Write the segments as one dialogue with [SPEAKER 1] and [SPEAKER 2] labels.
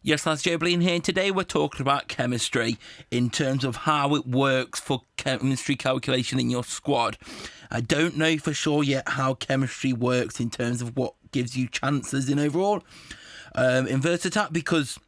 [SPEAKER 1] Yes, that's JOEBILINE here. Today we're talking about chemistry in terms of how it works for chemistry calculation in your squad. I don't know for sure yet how chemistry works in terms of what gives you chances in overall inverse attack, because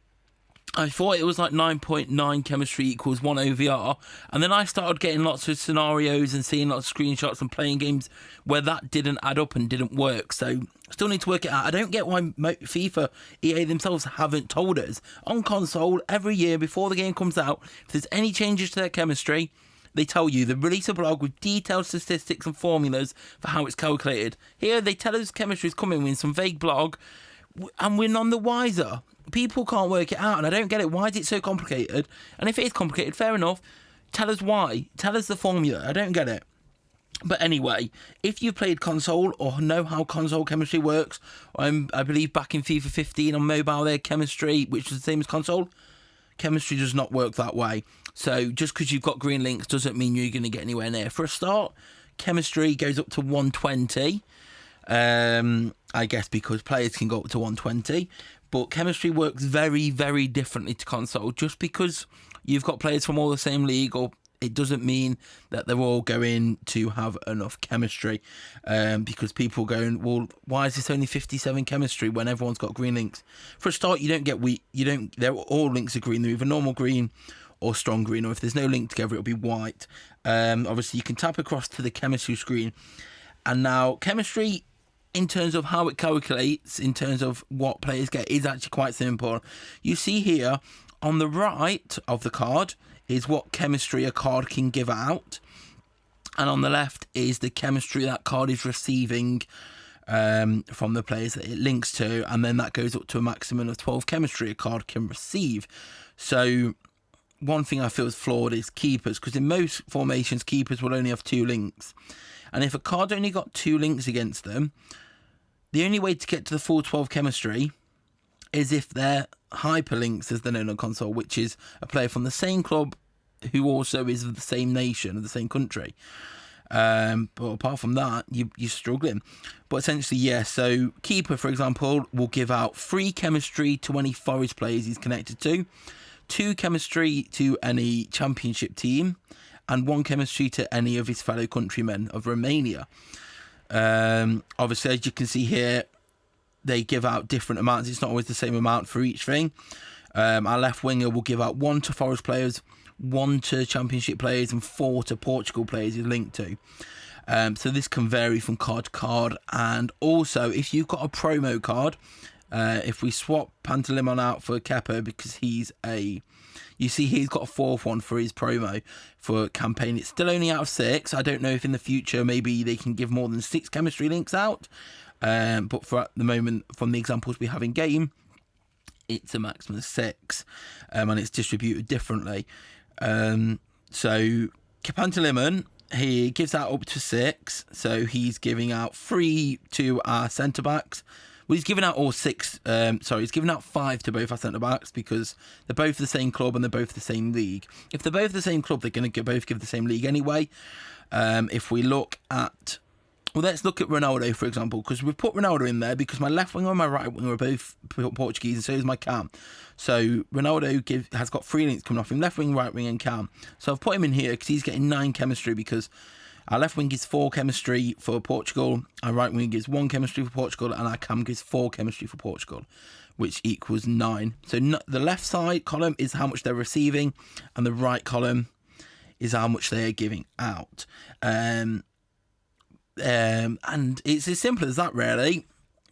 [SPEAKER 1] I thought it was like 9.9 chemistry equals 1 OVR, and then I started getting lots of scenarios and seeing lots of screenshots and playing games where that didn't add up and didn't work, so still need to work it out. I don't get why FIFA, EA themselves haven't told us. On console, every year before the game comes out, if there's any changes to their chemistry, they tell you. They release a blog with detailed statistics and formulas for how it's calculated. Here, they tell us chemistry is coming in some vague blog, and we're none the wiser. People can't work it out, and I don't get it. Why is it so complicated? And if it is complicated, fair enough. Tell us why. Tell us the formula. I don't get it. But anyway, if you've played console or know how console chemistry works, I believe back in FIFA 15 on mobile, their chemistry, which is the same as console, chemistry does not work that way. So just because you've got green links doesn't mean you're going to get anywhere near. For a start, chemistry goes up to 120. I guess because players can go up to 120. But chemistry works very, very differently to console. Just because you've got players from all the same league, or it doesn't mean that they're all going to have enough chemistry. Because people going, well, why is this only 57 chemistry when everyone's got green links? For a start, they're all links are green. They're either normal green or strong green, or if there's no link together, it'll be white. Obviously, you can tap across to the chemistry screen. And now, chemistry, in terms of how it calculates, in terms of what players get, is actually quite simple. You see here, on the right of the card, is what chemistry a card can give out. And on the left is the chemistry that card is receiving from the players that it links to. And then that goes up to a maximum of 12 chemistry a card can receive. So one thing I feel is flawed is keepers, because in most formations, keepers will only have 2 links. And if a card's only got 2 links against them, the only way to get to the full 12 chemistry is if they're hyperlinks, as they're known on console, which is a player from the same club who also is of the same nation, of the same country. But apart from that, you're struggling. But essentially, yeah, so keeper, for example, will give out 3 chemistry to any Forest players he's connected to, 2 chemistry to any championship team, and 1 chemistry to any of his fellow countrymen of Romania. Obviously, as you can see here, they give out different amounts. It's not always the same amount for each thing. Our left winger will give out 1 to Forest players, 1 to Championship players, and 4 to Portugal players he's linked to. So this can vary from card to card. And also, if you've got a promo card, if we swap Pantalimon out for Kepa, because you see he's got a 4th one for his promo for campaign. It's still only out of 6. I don't know if in the future maybe they can give more than 6 chemistry links out. But for at the moment, from the examples we have in game, it's a maximum of 6. And it's distributed differently. So Pantalimon, he gives out up to 6. So he's giving out 3 to our centre-backs. Well, he's given out all 6. He's given out 5 to both our centre-backs because they're both the same club and they're both the same league. If they're both the same club, they're going to both give the same league anyway. If we look at... Well, let's look at Ronaldo, for example, because we've put Ronaldo in there because my left winger and my right winger are both Portuguese, and so is my cam. So Ronaldo has got 3 links coming off him, left wing, right wing, and cam. So I've put him in here because he's getting 9 chemistry, because our left wing gives 4 chemistry for Portugal, our right wing gives 1 chemistry for Portugal, and our cam gives 4 chemistry for Portugal, which equals 9. So the left side column is how much they're receiving, and the right column is how much they're giving out. And it's as simple as that, really.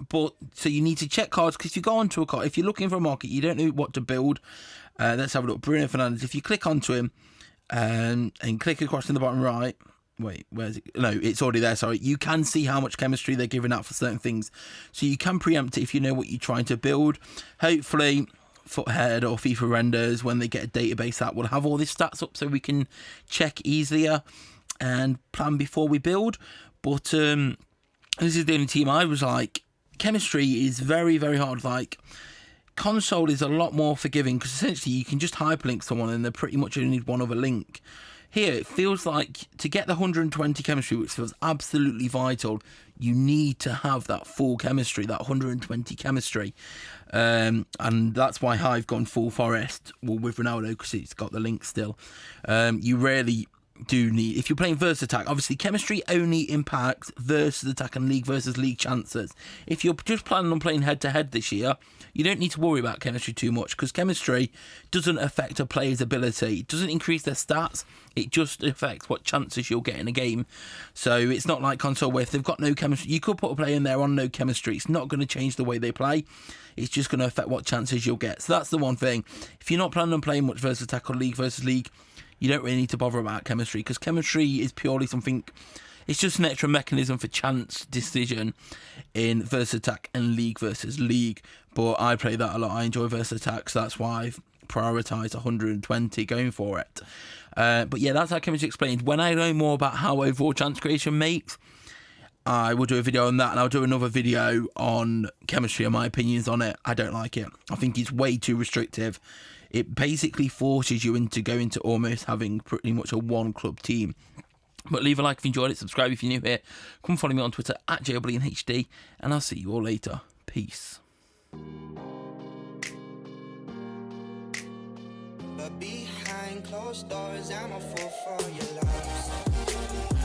[SPEAKER 1] But so you need to check cards, because if you go onto a card, if you're looking for a market, you don't know what to build. Let's have a look. Bruno Fernandes. If you click onto him and click across in the bottom right. Wait, where is it? No, it's already there, sorry. You can see how much chemistry they're giving out for certain things. So you can preempt it if you know what you're trying to build. Hopefully, Foothead or FIFA Renders, when they get a database that will have all these stats up so we can check easier and plan before we build. But this is the only team I was like, chemistry is very, very hard. Like, console is a lot more forgiving because essentially you can just hyperlink someone and they pretty much only need one other link. Here, it feels like to get the 120 chemistry, which feels absolutely vital, you need to have that full chemistry, that 120 chemistry. And that's why I've gone full Forest, well, with Ronaldo, because it's got the link still. You really do need, if you're playing versus attack, obviously chemistry only impacts versus attack and league versus league chances. If you're just planning on playing head to head this year, you don't need to worry about chemistry too much, because chemistry doesn't affect a player's ability. It doesn't increase their stats, it just affects what chances you'll get in a game. So it's not like console where if they've got no chemistry, you could put a player in there on no chemistry, it's not going to change the way they play, it's just going to affect what chances you'll get. So that's the one thing. If you're not planning on playing much versus attack or league versus league, you don't really need to bother about chemistry, because chemistry is purely something, it's just an extra mechanism for chance decision in versus attack and league versus league. But I play that a lot. I enjoy versus attack, so that's why I've prioritised 120 going for it. But yeah, that's how chemistry explained. When I know more about how overall chance creation makes, I will do a video on that, and I'll do another video on chemistry and my opinions on it. I don't like it. I think it's way too restrictive. It basically forces you into going to almost having pretty much a one club team. But leave a like if you enjoyed it, subscribe if you're new here, come follow me on Twitter at joebilineHD, and I'll see you all later. Peace.
[SPEAKER 2] But behind closed doors, I'm a fool for your love.